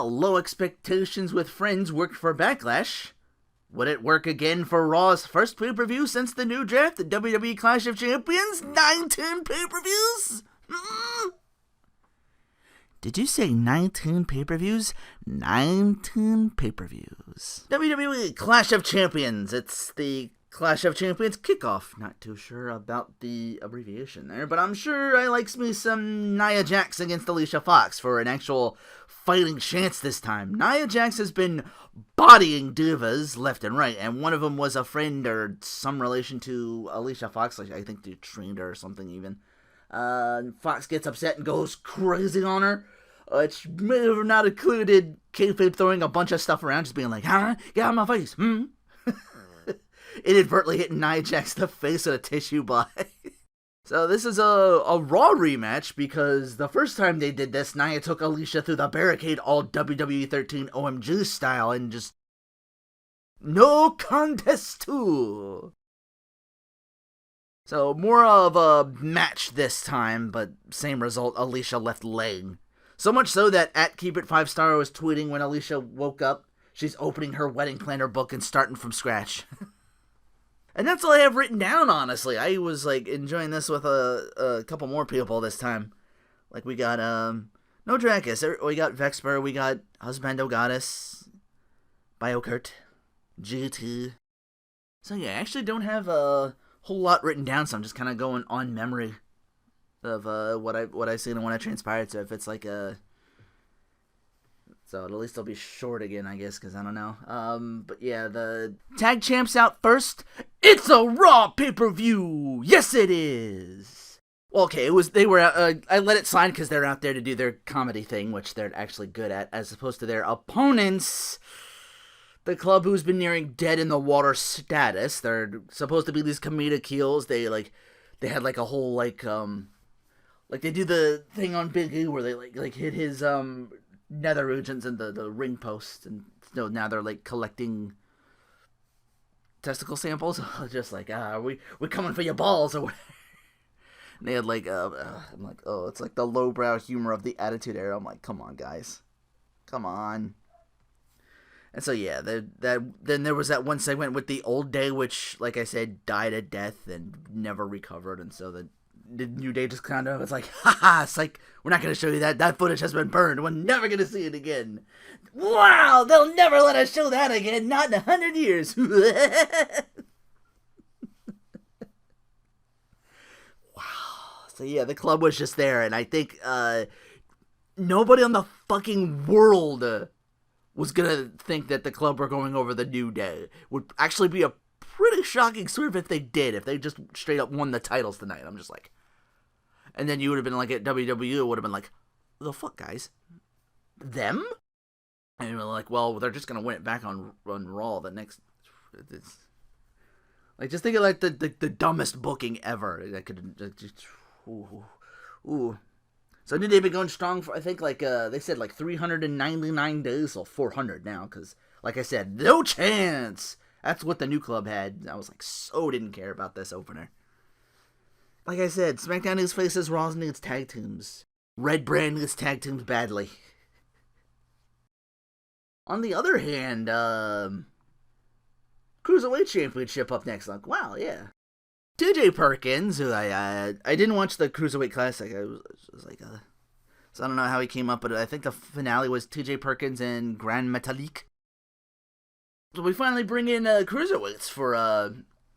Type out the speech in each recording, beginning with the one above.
Well, low expectations with friends worked for Backlash. Would it work again for Raw's first pay-per-view since the new draft, the WWE Clash of Champions? 19 pay-per-views? Did you say 19 pay-per-views? 19 pay-per-views. WWE Clash of Champions. It's the Clash of Champions kickoff. Not too sure about the abbreviation there, but I'm sure I likes me some Nia Jax against Alicia Fox for an actual fighting chance this time. Nia Jax has been bodying divas left and right, and one of them was a friend or some relation to Alicia Fox. Like, I think they trained her or something even. Fox gets upset and goes crazy on her, which may have not included kayfabe throwing a bunch of stuff around, just being like, huh? Get out of my face, inadvertently hitting Nia Jax in the face with a tissue bag. So this is a Raw rematch, because the first time they did this, Nia took Alicia through the barricade all WWE 13 OMG style and just no contest too. So more of a match this time, but same result, Alicia left laying. So much so that at Keep It 5 Star was tweeting when Alicia woke up, she's opening her wedding planner book and starting from scratch. And that's all I have written down, honestly. I was, like, enjoying this with a couple more people this time. Like, we got, no Dracus, we got Vexper, we got Husbando Goddess, BioKurt, GT. So, yeah, I actually don't have a whole lot written down, so I'm just kind of going on memory of what I've seen and what I transpired. So if it's like so at least it'll be short again, I guess, because I don't know. But yeah, the tag champs out first. It's a Raw pay-per-view. Yes, it is. Well, okay, I let it slide because they're out there to do their comedy thing, which they're actually good at, as opposed to their opponents, the club who's been nearing dead in the water status. They're supposed to be these comedic heels. They had like a whole like they do the thing on Big E where they like hit his nether regions and the ring post, and so now they're like collecting testicle samples. Just like, we coming for your balls or whatever. And they had like I'm like, oh, it's like the lowbrow humor of the Attitude Era. I'm like, come on, guys, come on. And so yeah, then there was that one segment with the Old Day, which, like I said, died a death and never recovered. And so the New Day just kind of, it's like, haha, it's like, we're not going to show you that. That footage has been burned. We're never going to see it again. Wow, they'll never let us show that again. Not in 100 years. Wow. So yeah, the club was just there. And I think nobody on the fucking world was gonna think that the club were going over the New Day. Would actually be a pretty shocking swerve if they did, if they just straight up won the titles tonight. I'm just like, and then you would have been like, at WWE, it would have been like, the fuck, guys? Them? And you're like, well, they're just gonna win it back on Raw the next. It's, like, just think of like the dumbest booking ever. That could just, ooh. So they've been going strong for, I think, like, they said, like, 399 days, or 400 now, because, like I said, no chance! That's what the new club had. I was like, so didn't care about this opener. Like I said, SmackDown needs faces, Raw needs tag teams. Red Brand needs tag teams badly. On the other hand, Cruiserweight Championship up next. Like, wow, yeah. TJ Perkins, who I didn't watch the Cruiserweight Classic. I was like, so I don't know how he came up, but I think the finale was TJ Perkins and Grand Metalik. So we finally bring in Cruiserweights for,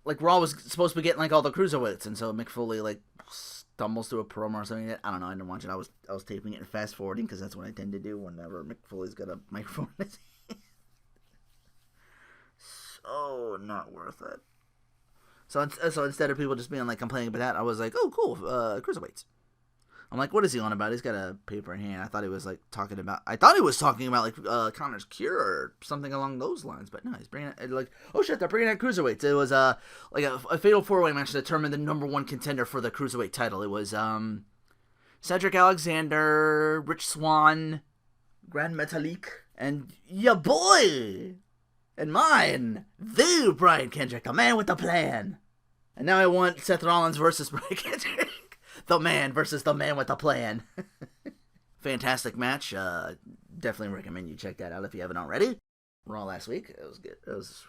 like, Raw was supposed to be getting, like, all the Cruiserweights, and so Mick Foley, like, stumbles through a promo or something. I don't know, I didn't watch it. I was taping it and fast-forwarding, because that's what I tend to do whenever Mick Foley's got a microphone. So not worth it. So instead of people just being like complaining about that, I was like, oh, cool, Cruiserweights. I'm like, what is he on about? He's got a paper in hand. I thought he was like talking about like Connor's cure or something along those lines. But no, he's bringing it like, oh shit, they're bringing out Cruiserweights. It was like a fatal 4-way match to determine the number one contender for the Cruiserweight title. It was Cedric Alexander, Rich Swann, Grand Metalik, and ya boy, and mine, the Brian Kendrick, the man with the plan. And now I want Seth Rollins versus Brian Kendrick. The man versus the man with the plan. Fantastic match. definitely recommend you check that out if you haven't already. Raw last week, it was good. It was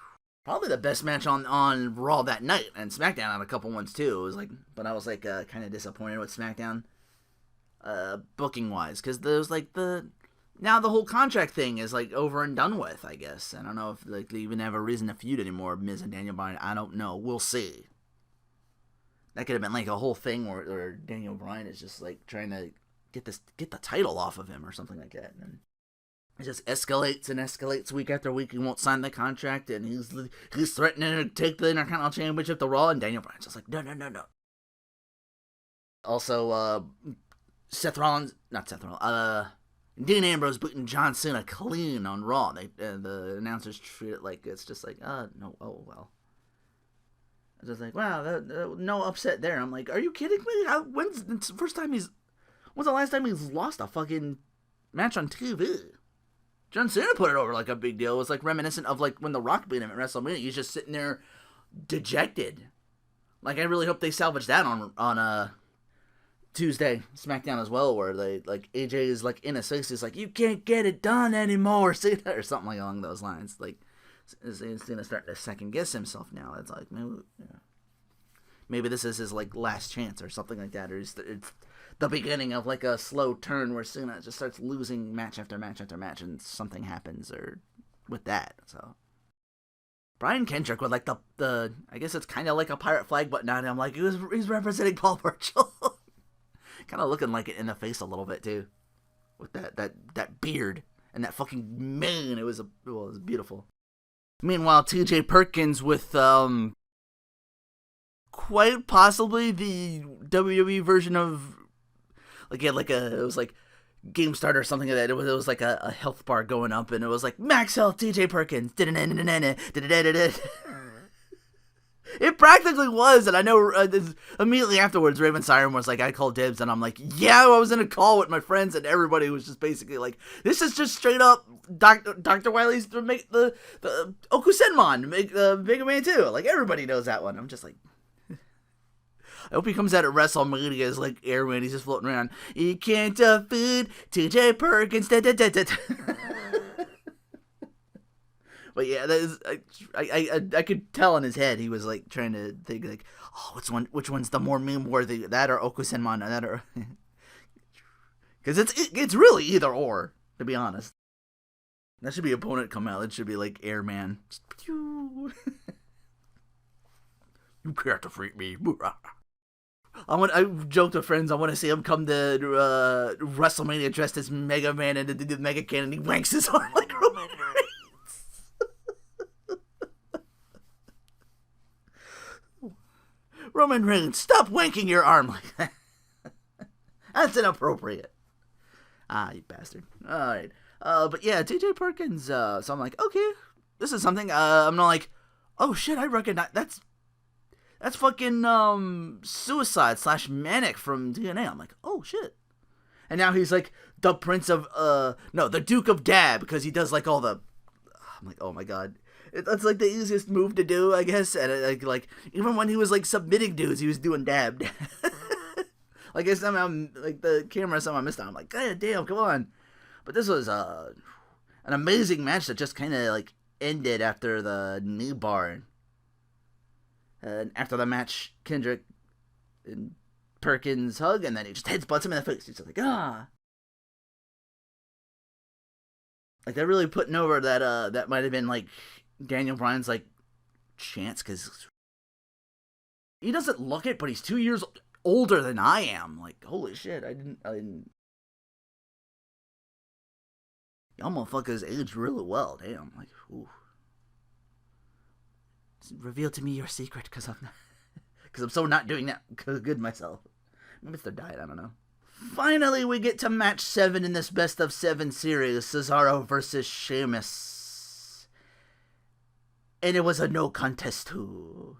probably the best match on Raw that night, and SmackDown had a couple ones too. It was like, but I was like kind of disappointed with SmackDown, booking wise, because there's like now the whole contract thing is like over and done with. I guess I don't know if like they even have a reason to feud anymore. Miz and Daniel Bryan, I don't know. We'll see. That could have been like a whole thing where Daniel Bryan is just like trying to get the title off of him or something like that, and it just escalates and escalates week after week. He won't sign the contract, and he's threatening to take the Intercontinental Championship to Raw, and Daniel Bryan's just like, no. Also, Dean Ambrose beating John Cena clean on Raw. The announcers treat it like it's just like, no, oh well. It's just like, wow, no upset there. I'm like, are you kidding me? When's the last time he's lost a fucking match on TV? John Cena put it over like a big deal. It was like reminiscent of like when The Rock beat him at WrestleMania. He's just sitting there dejected. Like, I really hope they salvage that on Tuesday SmackDown as well, where they like AJ is like in his face. He's like, you can't get it done anymore, see that, or something like along those lines. Like, he's gonna start to second guess himself now. It's like, maybe this is his like last chance or something like that, or it's the beginning of like a slow turn where Cena just starts losing match after match after match, and something happens or with that. So Brian Kendrick with like the I guess it's kind of like a pirate flag, but not. I'm like, he's representing Paul Burchill, kind of looking like it in the face a little bit too, with that beard and that fucking mane. It was beautiful. Meanwhile, T.J. Perkins with quite possibly the WWE version of it was like Game Starter or something like that. It was like a health bar going up, and it was like Max Health TJ Perkins. It practically was, and I know immediately afterwards Raven Siren was like, I called dibs, and I'm like, yeah, I was in a call with my friends, and everybody was just basically like, this is just straight up Dr. Wiley's to make the Okusenmon, make the Mega Man 2. Like, everybody knows that one. I'm just like, I hope he comes out at WrestleMania as like Airman. He's just floating around. You can't defeat TJ Perkins. But yeah, that is, I could tell in his head he was like trying to think like, oh, which one's the more meme worthy, that or Okusenmon, that or because it's really either or, to be honest. That should be opponent come out. It should be like Airman. You can't defeat me. I joked with friends, I want to see him come to WrestleMania dressed as Mega Man and the Mega Cannon, and he wanks his arm like Roman Reigns. Roman Reigns, stop wanking your arm like that. That's inappropriate. You bastard. Alright. But yeah, TJ Perkins, so I'm like, okay, this is something, I'm not like, oh shit, I recognize, that's fucking Suicide / Manic from DNA. I'm like, oh shit. And now he's like the Prince of the Duke of Dab, because he does like all the. I'm like, oh my god, that's like the easiest move to do, I guess. And like even when he was like submitting dudes, he was doing dab. Like somehow like the camera somehow missed out. I'm like, god damn, come on. But this was an amazing match that just kind of like ended after the knee bar. And after the match, Kendrick and Perkins hug, and then he just headbutts him in the face. He's like, ah. Like, they're really putting over that might have been, like, Daniel Bryan's, like, chance, because he doesn't look it, but he's 2 years older than I am. Like, holy shit, I didn't. Y'all motherfuckers aged really well, damn. Like, ooh. Reveal to me your secret, because I'm so not doing that good myself. Maybe it's their diet, I don't know. Finally, we get to match 7 in this best of 7 series, Cesaro versus Sheamus. And it was a no contest too.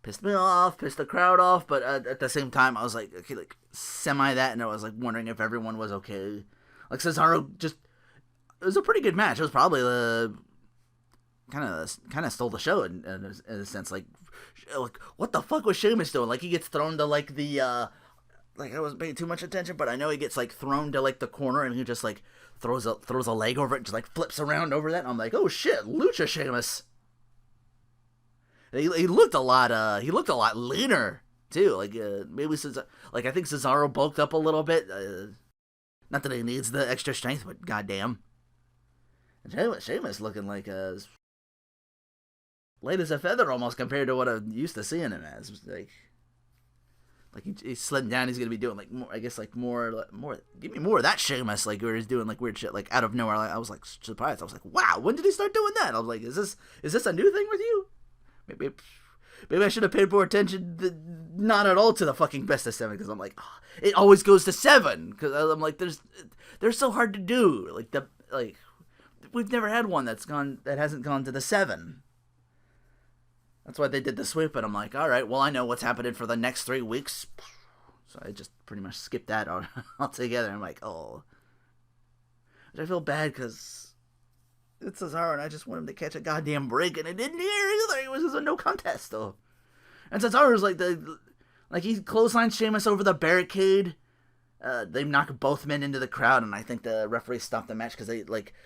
Pissed me off, pissed the crowd off, but at the same time, I was like, okay, like, semi that, and I was like wondering if everyone was okay. Like, Cesaro just, it was a pretty good match. It was probably the kind of stole the show in a sense. Like, what the fuck was Sheamus doing? Like, he gets thrown to like the like I wasn't paying too much attention, but I know he gets like thrown to like the corner and he just like throws a leg over it, just like flips around over that. And I'm like, oh shit, Lucha Sheamus. He looked a lot leaner too. Like maybe like I think Cesaro bulked up a little bit. Not that he needs the extra strength, but goddamn. And Sheamus looking like light as a feather almost compared to what I'm used to seeing him as. Like he's sliding down. He's gonna be doing like more. I guess like more. Give me more of that Sheamus. Like where he's doing like weird shit like out of nowhere. Like, I was like surprised. I was like, wow, when did he start doing that? I was like, is this a new thing with you? Maybe I should have paid more attention. Not at all to the fucking best of 7 because I'm like, oh, it always goes to 7 because I'm like, they're so hard to do. Like we've never had one that hasn't gone to the 7. That's why they did the sweep, and I'm like, all right, well, I know what's happening for the next 3 weeks. So I just pretty much skipped that altogether. I'm like, oh. But I feel bad because it's Cesaro, and I just want him to catch a goddamn break, and it didn't here either. It was just a no contest, though. And Cesaro's like he clotheslined Sheamus over the barricade. They knock both men into the crowd, and I think the referee stopped the match because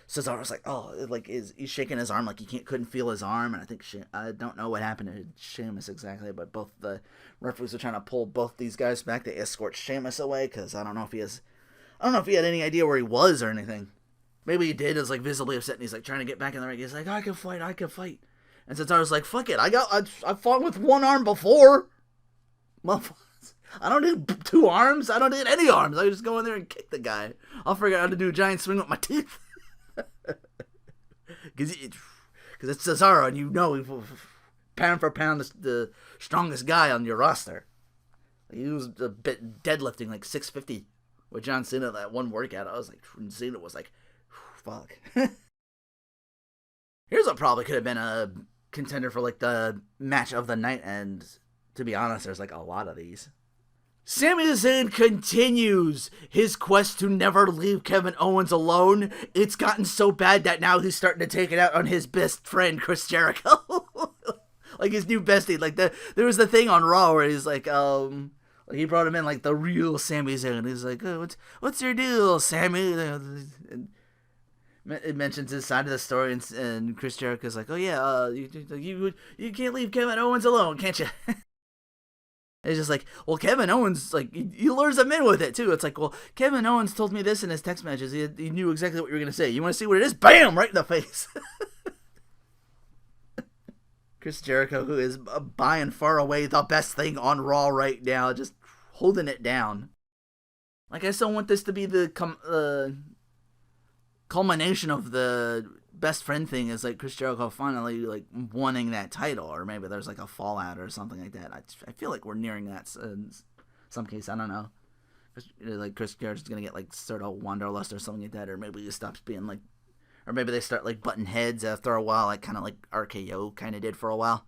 Cesaro's like, oh, like he's shaking his arm like he couldn't feel his arm, and I think I don't know what happened to Sheamus exactly, but both the referees are trying to pull both these guys back to escort Sheamus away because I don't know if he had any idea where he was or anything. Maybe he did. Is like visibly upset, and he's like trying to get back in the ring. He's like, I can fight, and Cesaro's like, fuck it, I fought with one arm before. I don't need 2 arms. I don't need any arms. I just go in there and kick the guy. I'll figure out how to do a giant swing with my teeth. Because it's Cesaro, and you know, pound for pound, the strongest guy on your roster. He was a bit deadlifting like 650 with John Cena that one workout. I was like, Cena was like, fuck. Here's what probably could have been a contender for like the match of the night, and to be honest, there's like a lot of these. Sami Zayn continues his quest to never leave Kevin Owens alone. It's gotten so bad that now he's starting to take it out on his best friend, Chris Jericho. Like his new bestie. Like there was the thing on Raw where he's like, he brought him in like the real Sami Zayn. He's like, oh, what's your deal, Sami? It mentions his side of the story, and Chris Jericho's like, oh yeah, you can't leave Kevin Owens alone, can't you? It's just like, well, Kevin Owens, like, he lures him in with it, too. It's like, well, Kevin Owens told me this in his text messages. He knew exactly what you were going to say. You want to see what it is? Bam! Right in the face. Chris Jericho, who is by and far away the best thing on Raw right now, just holding it down. Like, I still want this to be the culmination of the best friend thing is like Chris Jericho finally like wanting that title, or maybe there's like a fallout or something like that. I feel like we're nearing that in some case. I don't know. Like Chris Jericho's gonna get like sort of wanderlust or something like that, or maybe he stops being like, or maybe they start like butting heads after a while, like kind of like RKO kind of did for a while.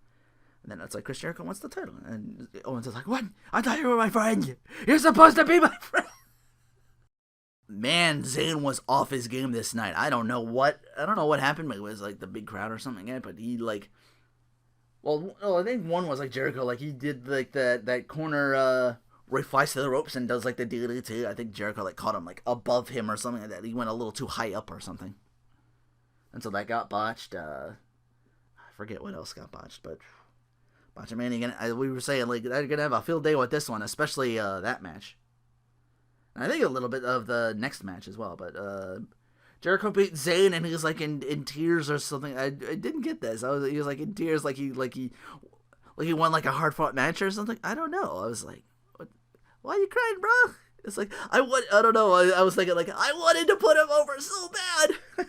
And then it's like Chris Jericho wants the title, and Owens is like, "What? I thought you were my friend. You're supposed to be my friend." Man, Zayn was off his game this night. I don't know what happened. Maybe it was like the big crowd or something. Yeah, but he like, well, I think one was like Jericho. Like he did like that corner where he flies to the ropes and does like the DDT. I think Jericho like caught him like above him or something like that. He went a little too high up or something, and so that got botched. I forget what else got botched, but Botchamania. We were saying like they're gonna have a field day with this one, especially that match. I think a little bit of the next match as well, but Jericho beat Zayn and he was like in tears or something. I didn't get this. He was like in tears, like he won like a hard fought match or something. I don't know. I was like, why are you crying, bro? It's like I don't know. I was thinking like I wanted to put him over so bad.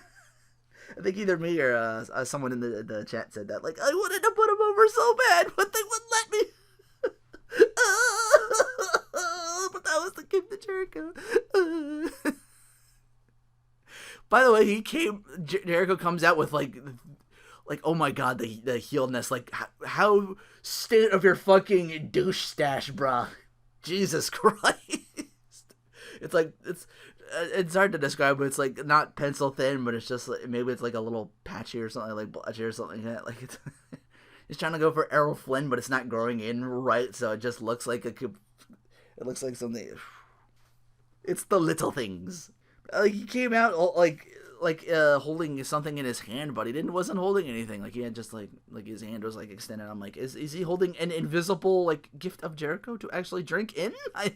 I think either me or someone in the chat said that. Like I wanted to put him over so bad, but they wouldn't let me. But that was the gift to Jericho. By the way, Jericho comes out with like oh my god, the healedness. Like how state of your fucking douche stash, bruh. Jesus Christ. It's like it's hard to describe, but it's like not pencil thin, but it's just like, maybe it's like a little patchy or something, like blotchy or something like that. Like it's trying to go for Errol Flynn, but it's not growing in right, so it just looks like It looks like something. It's the little things. He came out holding something in his hand, but wasn't holding anything. Like he had just like his hand was like extended. I'm like, is he holding an invisible like gift of Jericho to actually drink in? I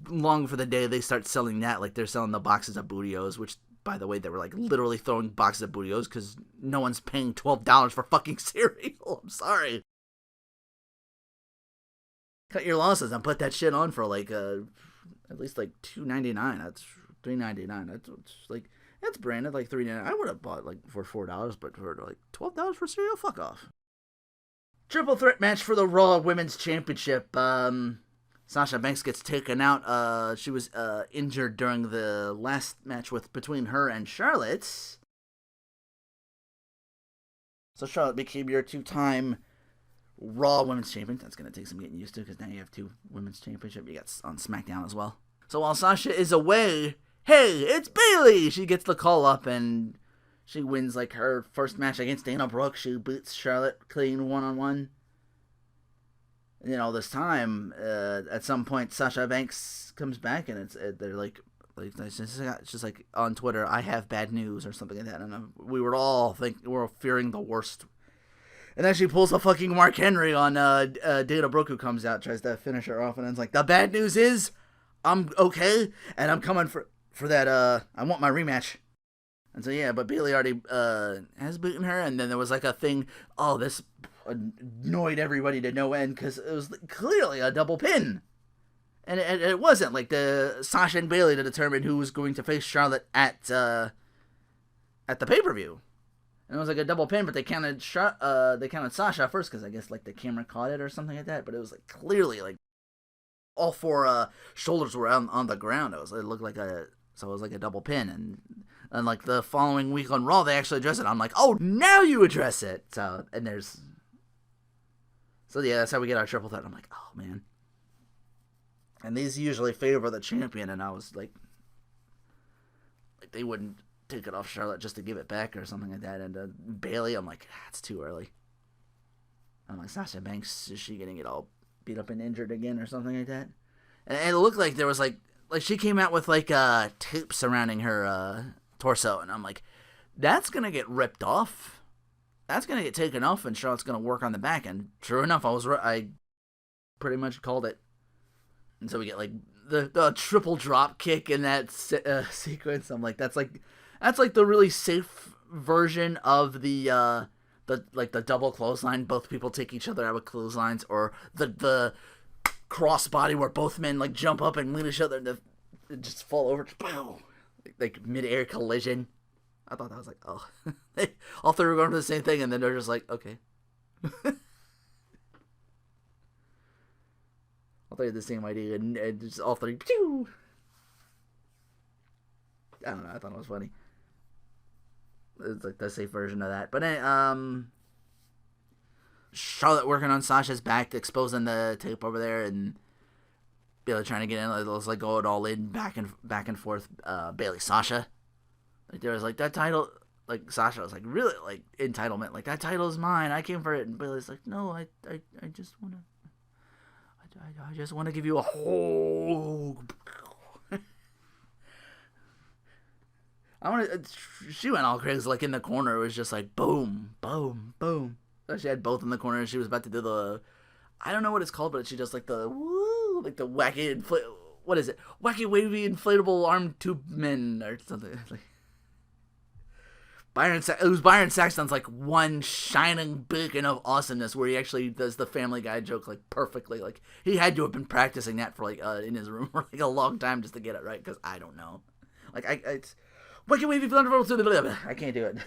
long for the day they start selling that, like they're selling the boxes of Bootios, which, by the way, they were like literally throwing boxes of Bootios because no one's paying $12 for fucking cereal. I'm sorry. Cut your losses and put that shit on for like at least like $2.99. That's $3.99. That's like that's branded like $3.99. I would have bought like for $4, but for like $12 for cereal, fuck off. Triple threat match for the Raw Women's Championship. Sasha Banks gets taken out. She was injured during the last match between her and Charlotte. So Charlotte became your 2-time Raw Women's Champion. That's going to take some getting used to because now you have 2 Women's Championship. You got on SmackDown as well. So while Sasha is away, hey, it's Bayley! She gets the call up and she wins like her first match against Dana Brooke. She beats Charlotte clean one-on-one. You know, this time, at some point, Sasha Banks comes back, and they're like it's just like on Twitter, I have bad news or something like that, and we were all fearing the worst. And then she pulls a fucking Mark Henry on Dana Brooke, who comes out, tries to finish her off, and it's like, the bad news is, I'm okay, and I'm coming for that, I want my rematch. And so, yeah, but Bayley already has beaten her, and then there was like a thing, this annoyed everybody to no end because it was clearly a double pin, and it wasn't like the Sasha and Bayley to determine who was going to face Charlotte at the pay-per-view, and it was like a double pin, but they counted Sasha first because I guess like the camera caught it or something like that, but it was like clearly like all 4 shoulders were on the ground. It looked like it was like a double pin, and like the following week on Raw they actually addressed it. I'm like, oh, now you address it. So yeah, that's how we get our triple threat. I'm like, oh man. And these usually favor the champion, and I was like they wouldn't take it off Charlotte just to give it back or something like that. And Bayley, I'm like, it's too early. I'm like, Sasha Banks, is she gonna get all beat up and injured again or something like that? And it looked like there was like she came out with like tape surrounding her torso, and I'm like, that's gonna get ripped off. That's going to get taken off, and Charlotte's going to work on the back. And true enough, I pretty much called it. And so we get like the triple drop kick in that sequence. I'm like, that's like the really safe version of the double clothesline. Both people take each other out with clotheslines, or the crossbody where both men like jump up and lean each other and just fall over. Boom! Like mid-air collision. I thought that was like, oh. All 3 were going for the same thing, and then they're just like, okay. All 3 had the same idea, and just all 3, pew! I don't know, I thought it was funny. It's like the safe version of that. But Charlotte working on Sasha's back, exposing the tape over there, and Bayley trying to get in. It was like going all in, back and forth. Bayley, Sasha. Like there was like that title, like Sasha was like really like entitlement, like that title is mine, I came for it, and Bayley's like, no, I just want to give you a whole. She went all crazy, like in the corner. It was just like boom, boom, boom. So she had both in the corner, and she was about to do the, I don't know what it's called, but she does like the woo, like the wacky what is it? Wacky wavy inflatable arm tube men or something like. Byron Saxton's like one shining beacon of awesomeness, where he actually does the Family Guy joke like perfectly. Like he had to have been practicing that for like in his room for like a long time just to get it right, because I don't know. Like it's wacky wavy inflatable. I can't do it.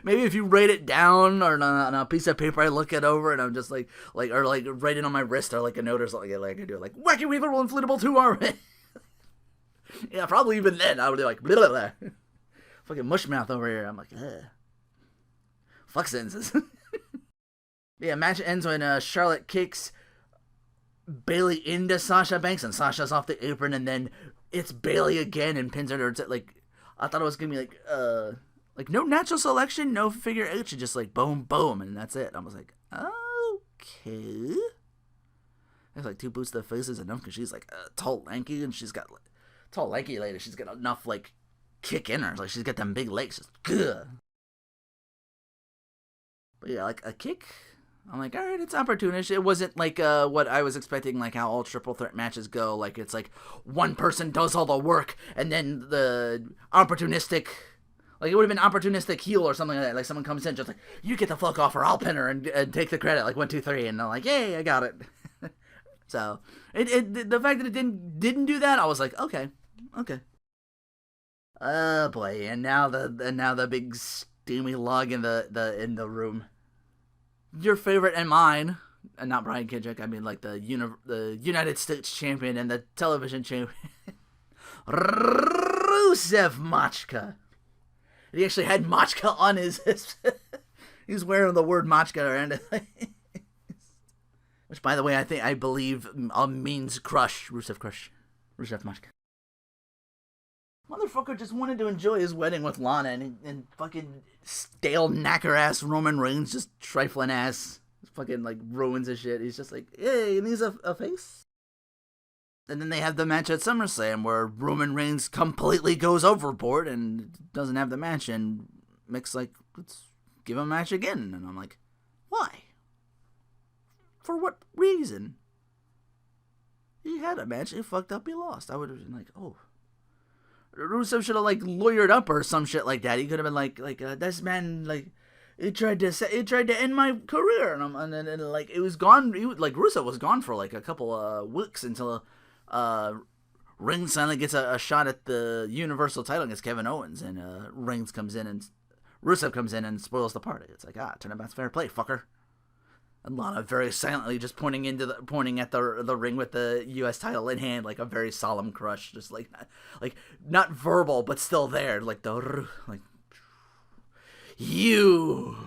Maybe if you write it down or on a piece of paper, I look it over and I'm just like write it on my wrist or like a note or something. Like I do it like wacky weavable inflatable 2R. Yeah, probably even then I would be like blah, blah, blah. Fucking mushmouth over here. I'm like, ugh. Fuck sentences. Yeah, match ends when Charlotte kicks Bayley into Sasha Banks, and Sasha's off the apron, and then it's Bayley again and pins her to like. I thought it was gonna be Like, no natural selection, no figure eight, just like boom, boom, and that's it. I was like, okay. There's like 2 boots to the face is enough because she's like tall, lanky, and she's got like, tall, lanky lady. She's got enough like kick in her. Like, she's got them big legs. Just good. But yeah, like a kick. I'm like, all right, it's opportunist. It wasn't like what I was expecting, like how all triple threat matches go. Like, it's like one person does all the work, and then the opportunistic. Like, it would have been opportunistic heel or something like that. Like, someone comes in just like, you get the fuck off or I'll pin her and take the credit. Like, 1, 2, 3. And I'm like, yay, I got it. So, the fact that it didn't do that, I was like, okay. Oh, boy. And now the big steamy log in the room. Your favorite and mine, and not Brian Kendrick, I mean, like, the United States champion and the television champion, Rusev Machka. He actually had Machka on his he was wearing the word Machka around it. Which, by the way, I believe means crush. Rusev Machka. Motherfucker just wanted to enjoy his wedding with Lana, and fucking stale knacker-ass Roman Reigns just trifling ass fucking, like, ruins his shit. He's just like, hey, and he's a face? And then they have the match at SummerSlam where Roman Reigns completely goes overboard and doesn't have the match, and Mick's like, let's give him a match again. And I'm like, why? For what reason? He had a match, he fucked up, he lost. I would have been like, oh. Rusev should have, like, lawyered up or some shit like that. He could have been like, this man, like, he tried to end my career. And then like, it was gone. Rusev was gone for, like, a couple weeks until Reigns finally gets a shot at the Universal title against Kevin Owens, and Reigns comes in and Rusev comes in and spoils the party. It's like, turnabout's fair play, fucker. And Lana very silently just pointing at the ring with the U.S. title in hand, like a very solemn crush, just like not verbal but still there, like you.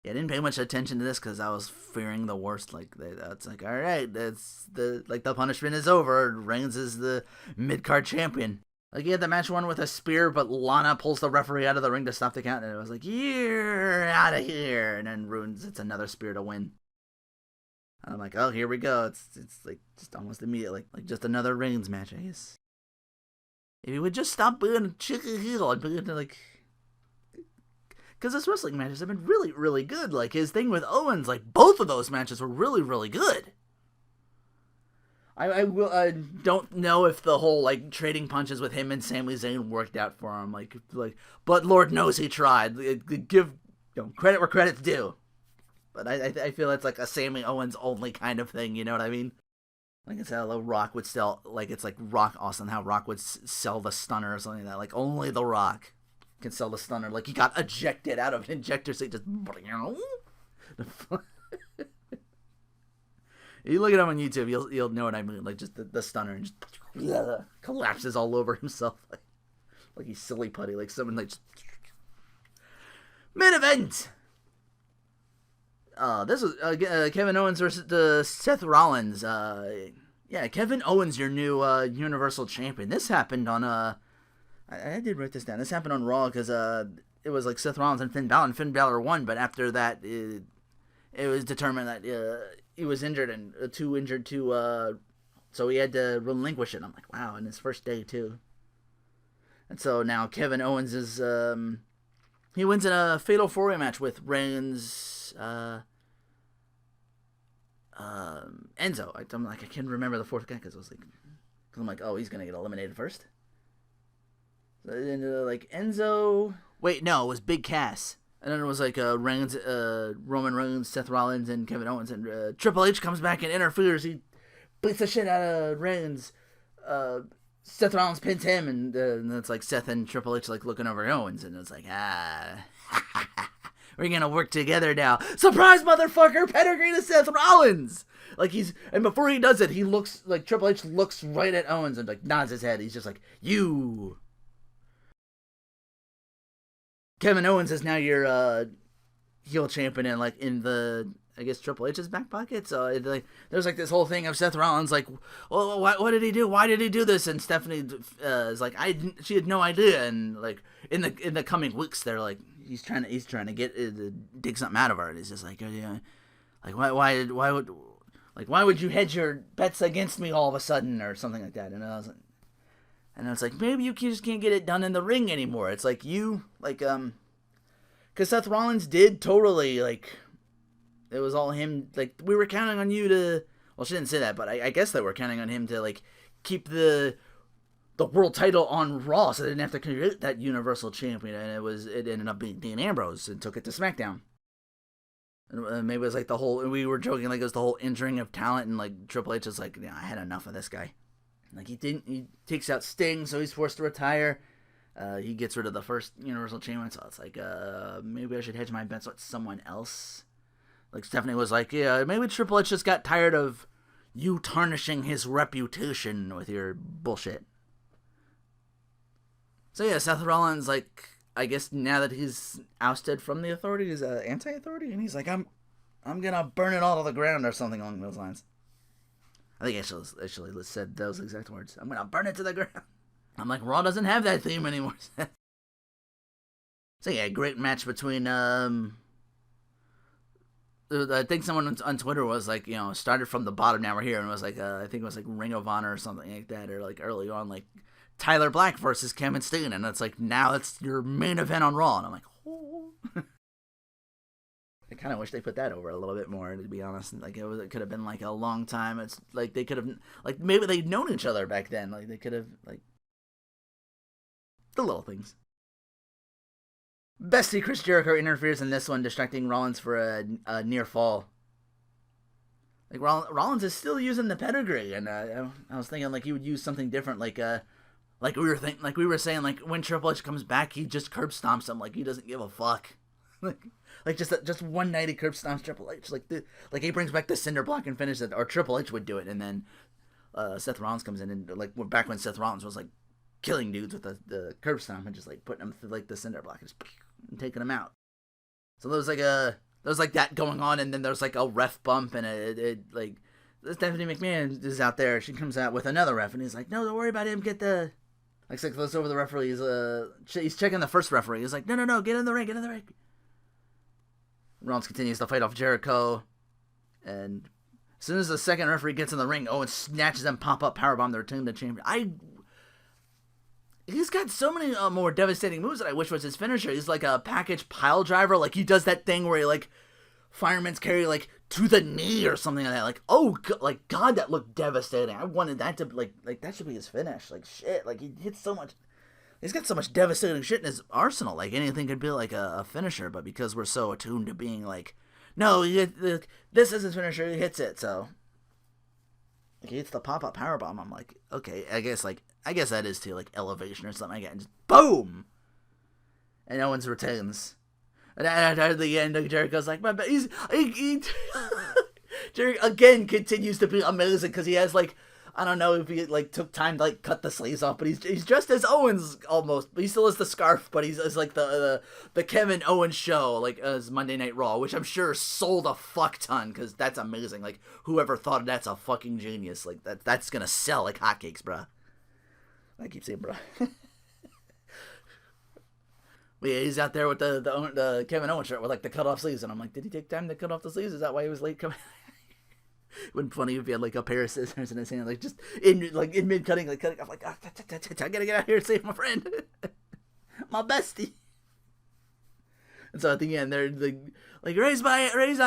Yeah, I didn't pay much attention to this because I was fearing the worst. Like, it's like, all right, that's the punishment is over. Reigns is the mid-card champion. Like, he had the match won with a spear, but Lana pulls the referee out of the ring to stop the count, and it was like, you're out of here, and then ruins. It's another spear to win. And I'm like, oh, here we go. It's like just almost immediate, like just another Reigns match, I guess. If he would just stop being a chicken heel and being like. Because his wrestling matches have been really, really good. Like, his thing with Owens, like, both of those matches were really, really good. I don't know if the whole, like, trading punches with him and Sami Zayn worked out for him. Like, but Lord knows he tried. Give credit where credit's due. But I feel it's like a Sami Owens only kind of thing, you know what I mean? Like, it's how Rock would sell, like, it's like Rock Austin, how Rock would sell the stunner or something like that. Like, only The Rock can sell the stunner. Like, he got ejected out of an injector seat, just. You look at him on YouTube, you'll know what I mean. Like, just the stunner and just collapses all over himself, like he's silly putty. Like, someone like. Just... Main event. This was Kevin Owens versus Seth Rollins. Yeah, Kevin Owens, your new Universal Champion. This happened on I did write this down. This happened on Raw because it was like Seth Rollins and Finn Balor, and Finn Balor won. But after that, it was determined that he was injured and too injured to, so he had to relinquish it. And I'm like, wow, in his first day too. And so now Kevin Owens is he wins in a fatal 4-way match with Reigns, Enzo. I'm like, I can't remember the fourth guy because I'm like, oh, he's gonna get eliminated first. And like Enzo. Wait, no, it was Big Cass. And then it was like Reigns, Roman Reigns, Seth Rollins, and Kevin Owens. And Triple H comes back and interferes. He beats the shit out of Reigns. Seth Rollins pins him, and it's like Seth and Triple H like looking over Owens, and it's like, we're gonna work together now. Surprise, motherfucker! Pedigree to Seth Rollins. Like, and before he does it, he looks like Triple H looks right at Owens and like nods his head. He's just like, you. Kevin Owens is now your heel champion, and like in the I guess Triple H's back pocket. So there's like this whole thing of Seth Rollins like, well, what did he do? Why did he do this? And Stephanie is like, she had no idea. And like in the coming weeks, they're like, he's trying to get dig something out of her. And he's just like, yeah, like why would you hedge your bets against me all of a sudden or something like that? And I was like, and it's like, maybe you just can't get it done in the ring anymore. It's like because Seth Rollins did totally, like, it was all him, like, we were counting on you to, well, she didn't say that, but I guess they were counting on him to, like, keep the world title on Raw so they didn't have to create that Universal Champion, and it ended up being Dean Ambrose and took it to SmackDown. And maybe it was, like, we were joking, like, it was the whole injuring of talent, and, like, Triple H was like, yeah, I had enough of this guy. Like, he takes out Sting, so he's forced to retire. He gets rid of the first Universal Champion, so it's like, maybe I should hedge my bets with someone else. Like, Stephanie was like, yeah, maybe Triple H just got tired of you tarnishing his reputation with your bullshit. So yeah, Seth Rollins, like, I guess now that he's ousted from the Authority, he's anti-Authority, and he's like, I'm gonna burn it all to the ground or something along those lines. I think actually said those exact words. I'm gonna burn it to the ground. I'm like, Raw doesn't have that theme anymore. So yeah, great match between I think someone on Twitter was like, started from the bottom, now we're here, and it was like, I think it was like Ring of Honor or something like that, or like early on, like Tyler Black versus Kevin Steen, and it's like, now it's your main event on Raw, and I'm like, oh. I kind of wish they put that over a little bit more, to be honest. Like, it could have been like a long time. It's like they could have, like, maybe they'd known each other back then. Like, they could have, like, the little things. Bestie Chris Jericho interferes in this one, distracting Rollins for a near fall. Like, Rollins is still using the pedigree, and I was thinking like he would use something different, like we were saying, like when Triple H comes back, he just curb stomps him, like he doesn't give a fuck. Like just one night he curb stomps Triple H, like he brings back the cinder block and finishes it, or Triple H would do it, and then Seth Rollins comes in, and like back when Seth Rollins was like killing dudes with the curb stomp and just like putting them through like the cinder block and taking them out. So there was like that going on, and then there's like a ref bump, and it like Stephanie McMahon is out there. She comes out with another ref, and he's like, "No, don't worry about him. Get the." Like, looks over the referee. He's checking the first referee. He's like, no, get in the ring. Rollins continues to fight off Jericho. And as soon as the second referee gets in the ring, Owen snatches them, pop-up powerbomb to retain the champion. He's got so many more devastating moves that I wish was his finisher. He's like a package pile driver. Like, he does that thing where he, like, fireman's carry, like, to the knee or something like that. Like, oh, God, that looked devastating. I wanted that to, like that should be his finish. Like, shit, like, he hits so much. He's got so much devastating shit in his arsenal. Like, anything could be, like, a finisher. But because we're so attuned to being, like, no, this is his finisher, he hits it, so. Like, he hits the pop-up powerbomb. I'm like, okay, I guess that is too, like, elevation or something like that. And just, boom! And Owens retains. And at the end, Jericho's like, but Jericho again continues to be amazing because he has, like, I don't know if he, like, took time to, like, cut the sleeves off, but he's dressed as Owens almost. But he still has the scarf, but he's like the Kevin Owens show, like, as Monday Night Raw, which I'm sure sold a fuck ton because that's amazing. Like, whoever thought of that's a fucking genius. Like, that's gonna sell like hotcakes, bruh. I keep saying, bruh. But yeah, he's out there with the Kevin Owens shirt with, like, the cut-off sleeves, and I'm like, did he take time to cut off the sleeves? Is that why he was late coming? It would be funny if he had, like, a pair of scissors in his hand, like, just in mid-cutting, like, cutting off, like, I gotta get out here and save my friend. My bestie. And so at the end, they're like raise my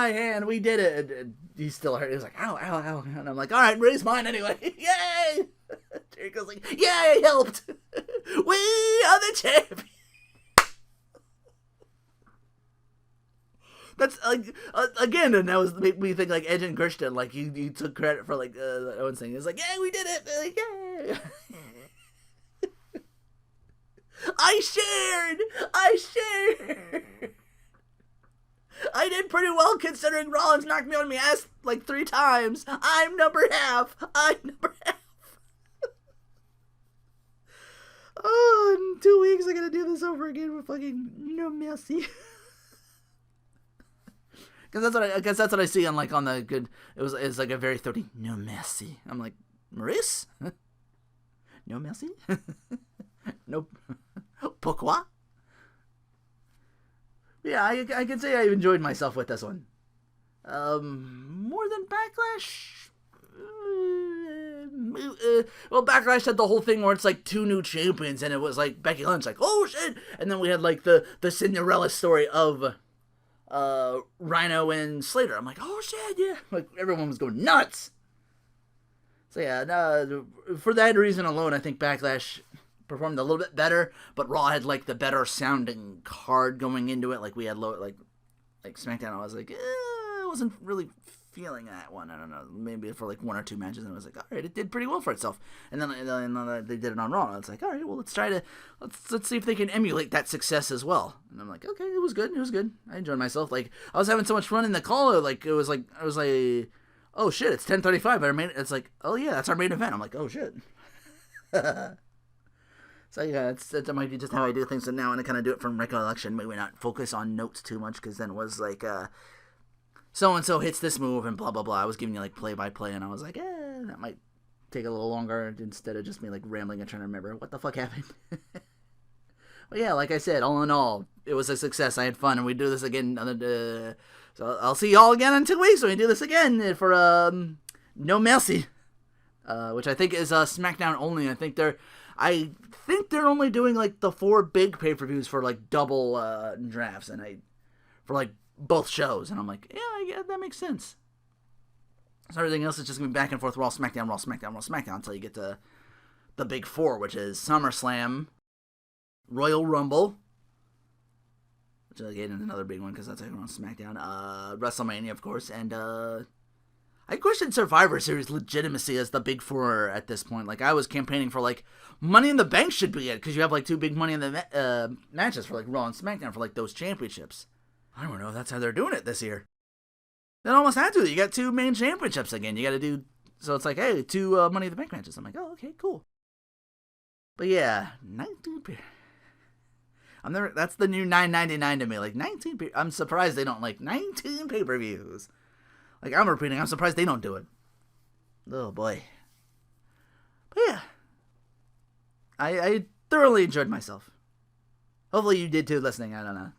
hand, we did it. And he's still hurt. He's like, ow, ow, ow. And I'm like, all right, raise mine anyway. Yay! Jericho's like, yay, I helped. We are the champions. That's, like, again, and that was make me think, like, Edge and Christian, like, he took credit for, like, Owens thing. It's like, yeah, we did it! Like, yeah! I shared! I did pretty well considering Rollins knocked me on my ass, like, 3 times. I'm number half! Oh, in 2 weeks I gotta do this over again with fucking No Mercy. Because that's what I guess that's what I see on like on the good. It's like a very 30 no mercy. I'm like, Maurice, no mercy, no pourquoi. Yeah, I can say I enjoyed myself with this one. More than Backlash. Well, Backlash had the whole thing where it's like two new champions, and it was like Becky Lynch, like, oh shit, and then we had like the Cinderella story of Rhino and Slater. I'm like, oh shit, yeah, like everyone was going nuts. So yeah, for that reason alone, I think Backlash performed a little bit better, but Raw had like the better sounding card going into it. Like we had like SmackDown, I was like, I wasn't really feeling that one. I don't know, maybe for like one or two matches, and I was like, all right, it did pretty well for itself. And then they did it on Raw, and I was like, all right, well, let's see if they can emulate that success as well. And I'm like, okay, it was good. I enjoyed myself. Like I was having so much fun in the call. Like I was like, oh shit, it's 10:35. It's like, oh yeah, that's our main event. I'm like, oh shit. So yeah, that might be just how I do things. So now, and I kind of do it from recollection. Maybe not focus on notes too much, because then it was like, so and so hits this move and blah blah blah. I was giving you like play by play, and I was like, that might take a little longer instead of just me like rambling and trying to remember what the fuck happened. But yeah, like I said, all in all, it was a success. I had fun, and we do this again. So I'll see y'all again in 2 weeks when we do this again for No Mercy, which I think is SmackDown only. I think they're only doing like the 4 big pay-per-views for like double drafts, and for like both shows, and I'm like, yeah, that makes sense. So everything else is just gonna be back and forth, Raw, SmackDown, Raw, SmackDown, Raw, SmackDown, until you get to the big 4, which is SummerSlam, Royal Rumble, which again is another big one because that's on SmackDown, WrestleMania, of course, and I question Survivor Series legitimacy as the big 4 at this point. Like, I was campaigning for, like, Money in the Bank should be it, because you have, like, 2 big Money in the matches for, like, Raw and SmackDown for, like, those championships. I don't know if that's how they're doing it this year. They almost had to. You got 2 main championships again. You got to do, so it's like, hey, 2 Money in the Bank matches. I'm like, oh, okay, cool. But yeah, 19 that's the new $9.99 to me. Like, 19 I'm surprised they don't, like, 19 pay-per-views. Like, I'm repeating, I'm surprised they don't do it. Oh, boy. But yeah. I thoroughly enjoyed myself. Hopefully you did too listening, I don't know.